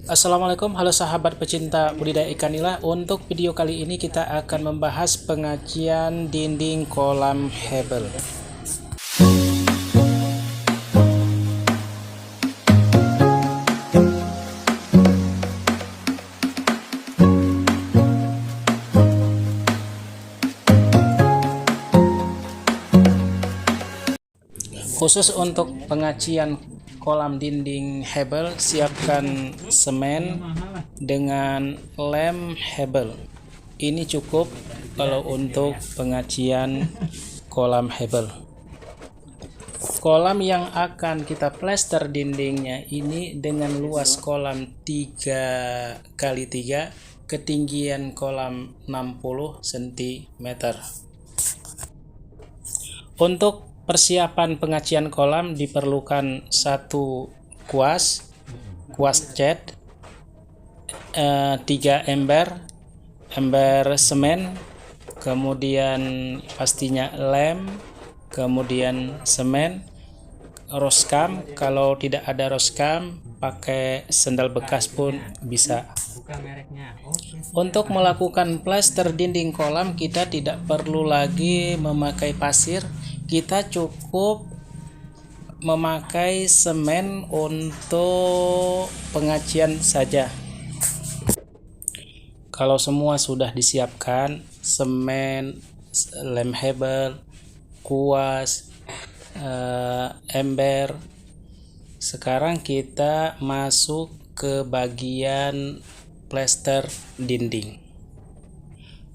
Assalamualaikum, halo sahabat pecinta budidaya ikan nila. Untuk video kali ini kita akan membahas pengacian dinding kolam hebel. Khusus untuk pengacian kolam dinding hebel, siapkan semen dengan lem hebel. Ini cukup kalau untuk pengacian kolam hebel. Kolam yang akan kita plester dindingnya ini dengan luas kolam 3x3, ketinggian kolam 60 cm. Untuk persiapan pengacian kolam diperlukan satu kuas cat, 3 ember semen, kemudian pastinya lem, kemudian semen, roskam. Kalau tidak ada roskam, pakai sendal bekas pun bisa. Untuk melakukan plester dinding kolam, kita tidak perlu lagi memakai pasir. Kita cukup memakai semen untuk pengacian saja. Kalau semua sudah disiapkan, semen, lem hebel, kuas, ember, sekarang kita masuk ke bagian plester dinding.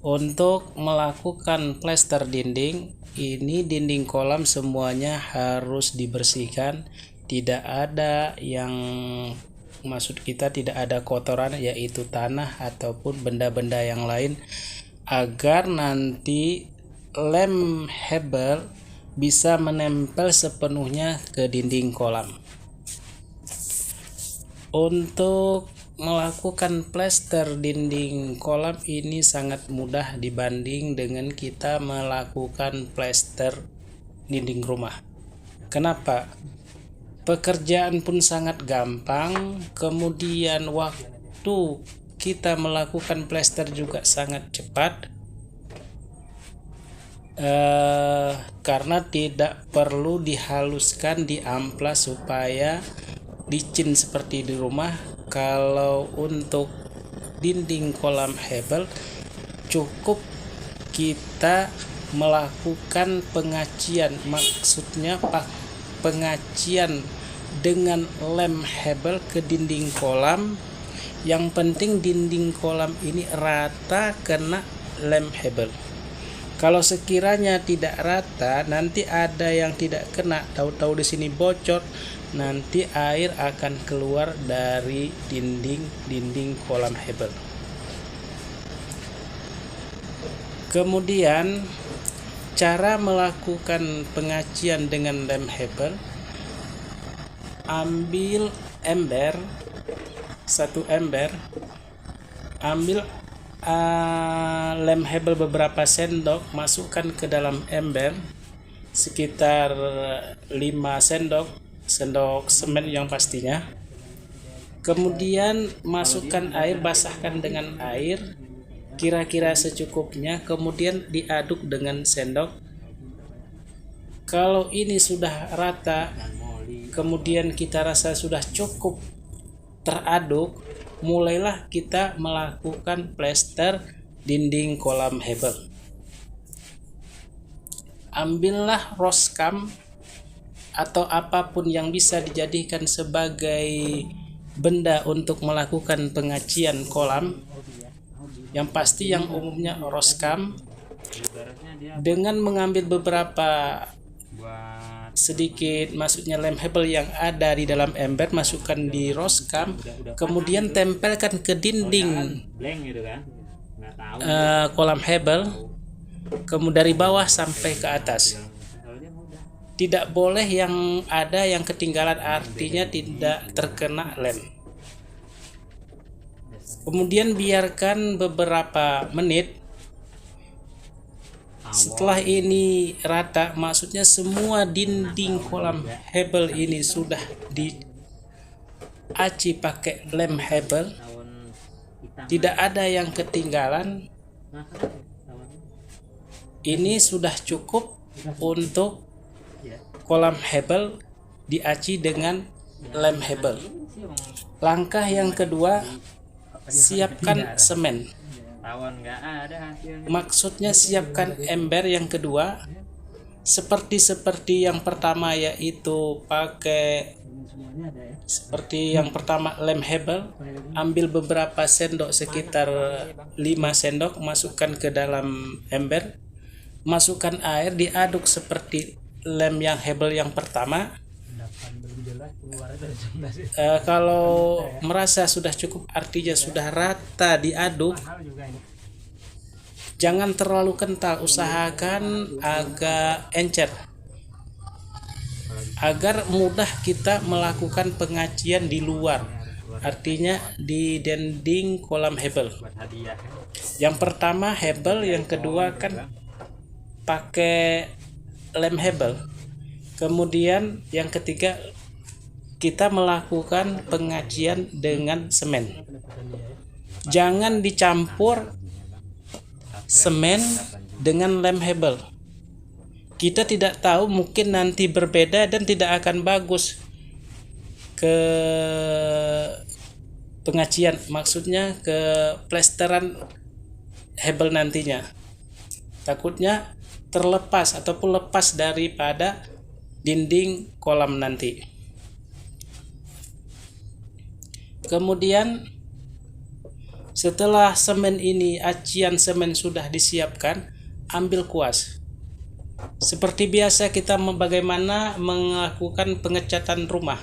Untuk melakukan plester dinding, ini dinding kolam semuanya harus dibersihkan. Tidak ada yang tidak ada kotoran, yaitu tanah ataupun benda-benda yang lain, agar nanti lem hebel bisa menempel sepenuhnya ke dinding kolam. Untuk melakukan plester dinding kolam ini sangat mudah dibanding dengan kita melakukan plester dinding rumah. Kenapa? Pekerjaan pun sangat gampang, kemudian waktu kita melakukan plester juga sangat cepat, karena tidak perlu dihaluskan di amplas supaya licin seperti di rumah. Kalau untuk dinding kolam hebel, cukup kita melakukan pengacian, maksudnya pengacian dengan lem hebel ke dinding kolam. Yang penting dinding kolam ini rata kena lem hebel. Kalau sekiranya tidak rata, nanti ada yang tidak kena, tahu-tahu di sini bocor, nanti air akan keluar dari dinding kolam hebel. Kemudian cara melakukan pengacian dengan lem hebel, ambil ember, satu ember, ambil lem hebel beberapa sendok, masukkan ke dalam ember sekitar 5 sendok semen yang pastinya. Kemudian masukkan air, basahkan dengan air kira-kira secukupnya, kemudian diaduk dengan sendok. Kalau ini sudah rata, kemudian kita rasa sudah cukup teraduk, mulailah kita melakukan plester dinding kolam hebel. Ambillah roskam atau apapun yang bisa dijadikan sebagai benda untuk melakukan pengacian kolam. Yang pasti yang umumnya roskam, dengan mengambil beberapa sedikit, maksudnya lem hebel yang ada di dalam ember, masukkan di roskam, kemudian tempelkan ke dinding kolam hebel, kemudian dari bawah sampai ke atas. Tidak boleh yang ada yang ketinggalan, artinya tidak terkena lem. Kemudian biarkan beberapa menit. Setelah ini rata, maksudnya semua dinding kolam hebel ini sudah aci pakai lem Hebel, tidak ada yang ketinggalan. Ini sudah cukup untuk kolam Hebel diaci dengan lem Hebel. Langkah yang kedua, siapkan semen. Maksudnya siapkan ember yang kedua, seperti yang pertama, yaitu pakai seperti yang pertama lem Hebel. Ambil beberapa sendok, sekitar 5 sendok, masukkan ke dalam ember. Masukkan air, diaduk seperti lem yang Hebel yang pertama. Kalau merasa sudah cukup, artinya sudah rata diaduk. Jangan terlalu kental, usahakan agak encer agar mudah kita melakukan pengacian di luar, artinya di dinding kolam Hebel. Yang pertama Hebel, yang kedua kan pakai lem Hebel. Kemudian yang ketiga kita melakukan pengacian dengan semen. Jangan dicampur semen dengan lem Hebel. Kita tidak tahu, mungkin nanti berbeda dan tidak akan bagus ke pengacian, maksudnya ke plesteran Hebel nantinya. Takutnya terlepas ataupun lepas daripada dinding kolam nanti. Kemudian setelah semen ini, acian semen sudah disiapkan, ambil kuas. Seperti biasa kita bagaimana melakukan pengecatan rumah,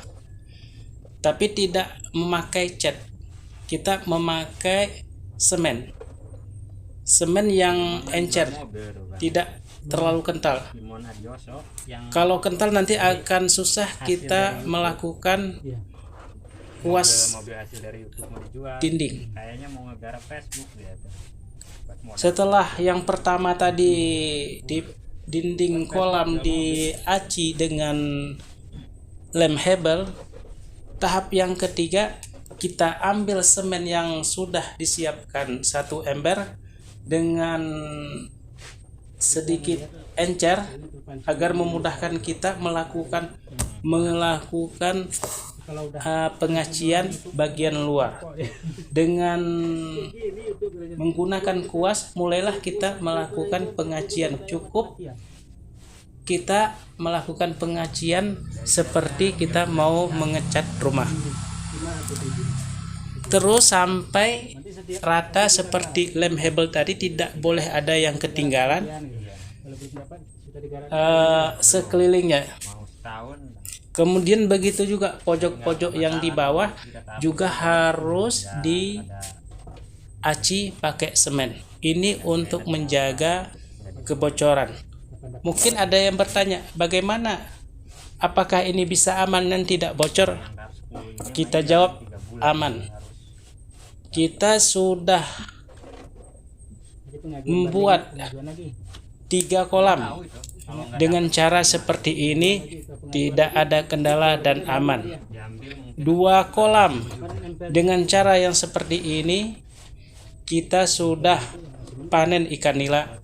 tapi tidak memakai cat. Kita memakai semen yang encer, tidak terlalu kental. Kalau kental nanti akan susah kita melakukan kuas dinding. Setelah yang pertama tadi di dinding kolam diaci dengan lem Hebel, tahap yang ketiga kita ambil semen yang sudah disiapkan 1 ember dengan sedikit encer agar memudahkan kita melakukan pengacian bagian luar. Dengan menggunakan kuas, mulailah kita melakukan pengacian. Cukup kita melakukan pengacian seperti kita mau mengecat rumah, terus sampai rata seperti lem Hebel tadi. Tidak boleh ada yang ketinggalan sekelilingnya. Kemudian begitu juga pojok-pojok yang di bawah juga harus diaci pakai semen. Ini untuk menjaga kebocoran. Mungkin ada yang bertanya, bagaimana? Apakah ini bisa aman dan tidak bocor? Kita jawab aman. Kita sudah membuat 3 kolam. Dengan cara seperti ini tidak ada kendala dan aman. 2 kolam dengan cara yang seperti ini kita sudah panen ikan nila.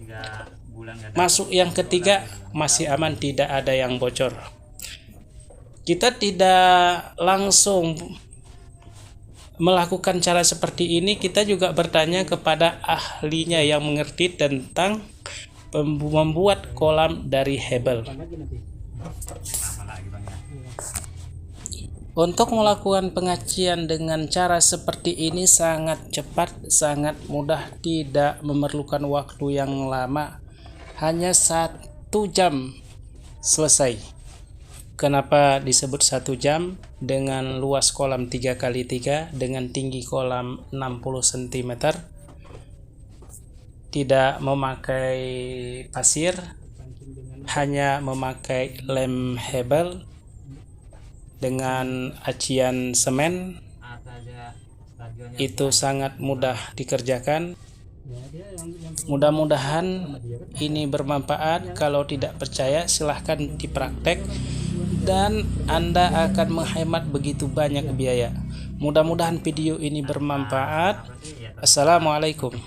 Masuk yang ketiga masih aman, tidak ada yang bocor. Kita tidak langsung melakukan cara seperti ini, kita juga bertanya kepada ahlinya yang mengerti tentang membuat kolam dari Hebel. Untuk melakukan pengacian dengan cara seperti ini sangat cepat, sangat mudah, tidak memerlukan waktu yang lama, hanya 1 jam selesai. Kenapa disebut 1 jam? Dengan luas kolam 3x3 dengan tinggi kolam 60 cm, tidak memakai pasir, hanya memakai lem Hebel dengan acian semen. Itu sangat mudah dikerjakan. Mudah-mudahan ini bermanfaat. Kalau tidak percaya silahkan dipraktek. dan Anda akan menghemat begitu banyak biaya. Mudah-mudahan video ini bermanfaat. Assalamualaikum.